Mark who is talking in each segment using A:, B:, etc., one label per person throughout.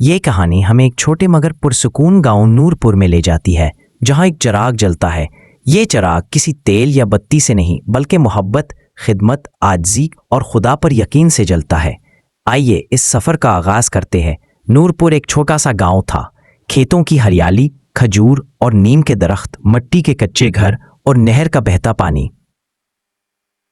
A: یہ کہانی ہمیں ایک چھوٹے مگر پرسکون گاؤں نورپور میں لے جاتی ہے جہاں ایک چراغ جلتا ہے۔ یہ چراغ کسی تیل یا بتی سے نہیں بلکہ محبت، خدمت، عاجزی اور خدا پر یقین سے جلتا ہے۔ آئیے اس سفر کا آغاز کرتے ہیں۔ نورپور ایک چھوٹا سا گاؤں تھا۔ کھیتوں کی ہریالی، کھجور اور نیم کے درخت، مٹی کے کچے گھر اور نہر کا بہتا پانی،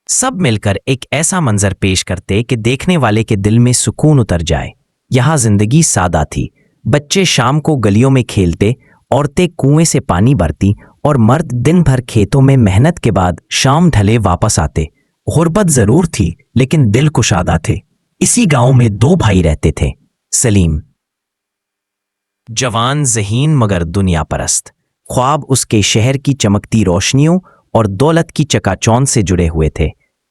A: سب مل کر ایک ایسا منظر پیش کرتے کہ دیکھنے والے کے دل میں سکون اتر جائے۔ یہاں زندگی سادہ تھی۔ بچے شام کو گلیوں میں کھیلتے، عورتیں کنویں سے پانی بھرتی اور مرد دن بھر کھیتوں میں محنت کے بعد شام ڈھلے واپس آتے۔ غربت ضرور تھی لیکن دل کشادہ تھے۔ اسی گاؤں میں دو بھائی رہتے تھے۔ سلیم جوان، ذہین مگر دنیا پرست۔ خواب اس کے شہر کی چمکتی روشنیوں اور دولت کی چکا چوند سے جڑے ہوئے تھے۔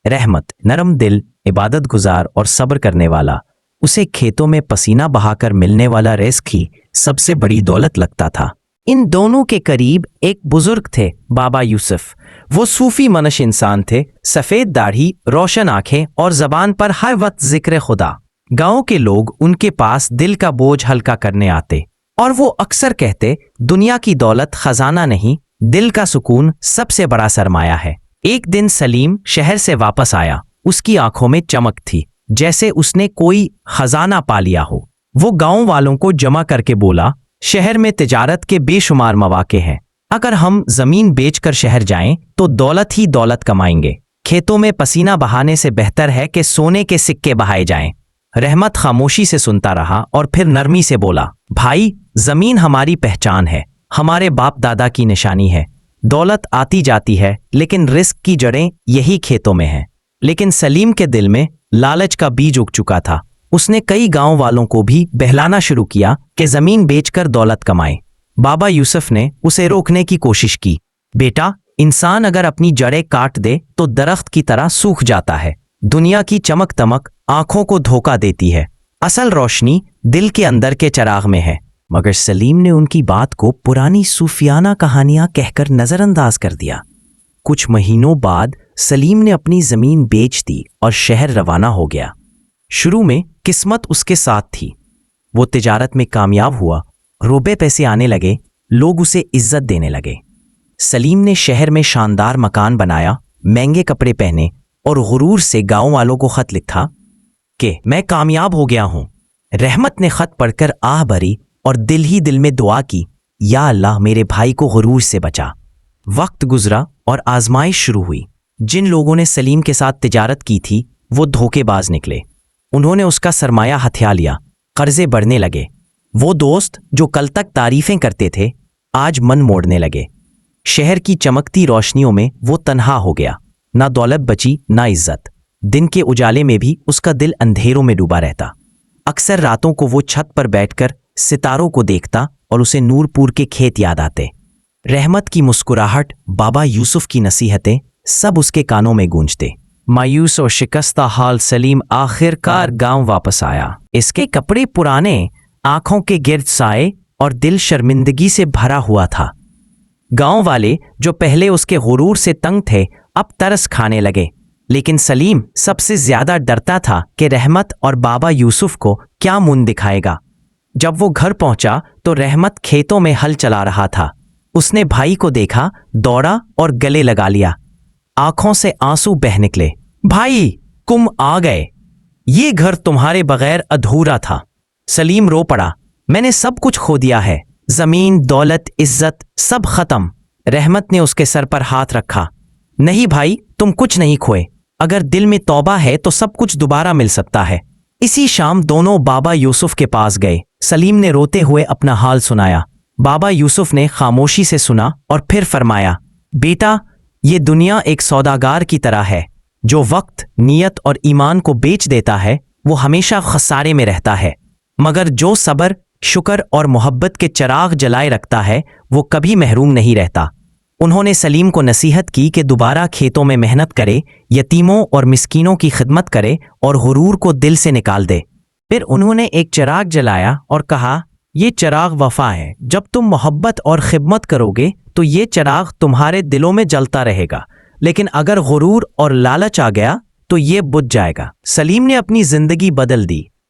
A: رحمت نرم دل، عبادت گزار اور صبر کرنے والا۔ اسے کھیتوں میں پسینہ بہا کر ملنے والا رزق ہی سب سے بڑی دولت لگتا تھا۔ ان دونوں کے قریب ایک بزرگ تھے، بابا یوسف۔ وہ صوفی منش انسان تھے، سفید داڑھی، روشن آنکھیں اور زبان پر ہر وقت ذکر خدا۔ گاؤں کے لوگ ان کے پاس دل کا بوجھ ہلکا کرنے آتے اور وہ اکثر کہتے، دنیا کی دولت خزانہ نہیں، دل کا سکون سب سے بڑا سرمایہ ہے۔ ایک دن سلیم شہر سے واپس آیا۔ اس کی آنکھوں میں چمک تھی، جیسے اس نے کوئی خزانہ پا لیا ہو۔ وہ گاؤں والوں کو جمع کر کے بولا، شہر میں تجارت کے بے شمار مواقع ہیں۔ اگر ہم زمین بیچ کر شہر جائیں تو دولت ہی دولت کمائیں گے۔ کھیتوں میں پسینہ بہانے سے بہتر ہے کہ سونے کے سکے بہائے جائیں۔ رحمت خاموشی سے سنتا رہا اور پھر نرمی سے بولا، بھائی، زمین ہماری پہچان ہے، ہمارے باپ دادا کی نشانی ہے۔ دولت آتی جاتی ہے لیکن رزق کی جڑیں یہی کھیتوں میں ہیں۔ لیکن سلیم کے دل میں لالچ کا بیج اگ چکا تھا۔ اس نے کئی گاؤں والوں کو بھی بہلانا شروع کیا کہ زمین بیچ کر دولت کمائیں۔ بابا یوسف نے اسے روکنے کی کوشش کی۔ بیٹا، انسان اگر اپنی جڑیں کاٹ دے تو درخت کی طرح سوکھ جاتا ہے۔ دنیا کی چمک دمک آنکھوں کو دھوکہ دیتی ہے، اصل روشنی دل کے اندر کے چراغ میں ہے۔ مگر سلیم نے ان کی بات کو پرانی صوفیانہ کہانیاں کہہ کر نظر انداز کر دیا۔ کچھ مہینوں بعد سلیم نے اپنی زمین بیچ دی اور شہر روانہ ہو گیا۔ شروع میں قسمت اس کے ساتھ تھی۔ وہ تجارت میں کامیاب ہوا، روپے پیسے آنے لگے، لوگ اسے عزت دینے لگے۔ سلیم نے شہر میں شاندار مکان بنایا، مہنگے کپڑے پہنے اور غرور سے گاؤں والوں کو خط لکھا کہ میں کامیاب ہو گیا ہوں۔ رحمت نے خط پڑھ کر آہ بھری اور دل ہی دل میں دعا کی، یا اللہ میرے بھائی کو غرور سے بچا۔ وقت گزرا اور آزمائش شروع ہوئی۔ جن لوگوں نے سلیم کے ساتھ تجارت کی تھی وہ دھوکے باز نکلے۔ انہوں نے اس کا سرمایہ ہتھیا لیا، قرضے بڑھنے لگے۔ وہ دوست جو کل تک تعریفیں کرتے تھے آج من موڑنے لگے۔ شہر کی چمکتی روشنیوں میں وہ تنہا ہو گیا، نہ دولت بچی نہ عزت۔ دن کے اجالے میں بھی اس کا دل اندھیروں میں ڈوبا رہتا۔ اکثر راتوں کو وہ چھت پر بیٹھ کر ستاروں کو دیکھتا اور اسے نورپور کے کھیت یاد آتے۔ رحمت کی مسکراہٹ، بابا یوسف کی نصیحتیں سب اس کے کانوں میں گونجتے۔ مایوس اور شکستہ حال سلیم آخر کار گاؤں واپس آیا۔ اس کے کپڑے پرانے، آنکھوں کے گرد سائے اور دل شرمندگی سے بھرا ہوا تھا۔ گاؤں والے جو پہلے اس کے غرور سے تنگ تھے اب ترس کھانے لگے، لیکن سلیم سب سے زیادہ ڈرتا تھا کہ رحمت اور بابا یوسف کو کیا منہ دکھائے گا۔ جب وہ گھر پہنچا تو رحمت کھیتوں میں ہل چلا رہا تھا۔ اس نے بھائی کو دیکھا، دوڑا اور گلے لگا لیا۔ آنکھوں سے آنسو بہہ نکلے۔ بھائی، تم آ گئے، یہ گھر تمہارے بغیر ادھورا تھا۔ سلیم رو پڑا، میں نے سب کچھ کھو دیا ہے، زمین، دولت، عزت، سب ختم۔ رحمت نے اس کے سر پر ہاتھ رکھا۔ نہیں بھائی، تم کچھ نہیں کھوئے، اگر دل میں توبہ ہے تو سب کچھ دوبارہ مل سکتا ہے۔ اسی شام دونوں بابا یوسف کے پاس گئے۔ سلیم نے روتے ہوئے اپنا حال سنایا۔ بابا یوسف نے خاموشی سے سنا اور پھر فرمایا، بیٹا، یہ دنیا ایک سوداگار کی طرح ہے، جو وقت، نیت اور ایمان کو بیچ دیتا ہے وہ ہمیشہ خسارے میں رہتا ہے، مگر جو صبر، شکر اور محبت کے چراغ جلائے رکھتا ہے وہ کبھی محروم نہیں رہتا۔ انہوں نے سلیم کو نصیحت کی کہ دوبارہ کھیتوں میں محنت کرے، یتیموں اور مسکینوں کی خدمت کرے اور غرور کو دل سے نکال دے۔ پھر انہوں نے ایک چراغ جلایا اور کہا، یہ چراغ وفا ہے، جب تم محبت اور خدمت کرو گے تو یہ چراغ تمہارے دلوں میں جلتا رہے گا، لیکن اگر غرور اور لالچ آ گیا تو یہ بجھ جائے گا۔ سلیم نے اپنی زندگی بدل دی۔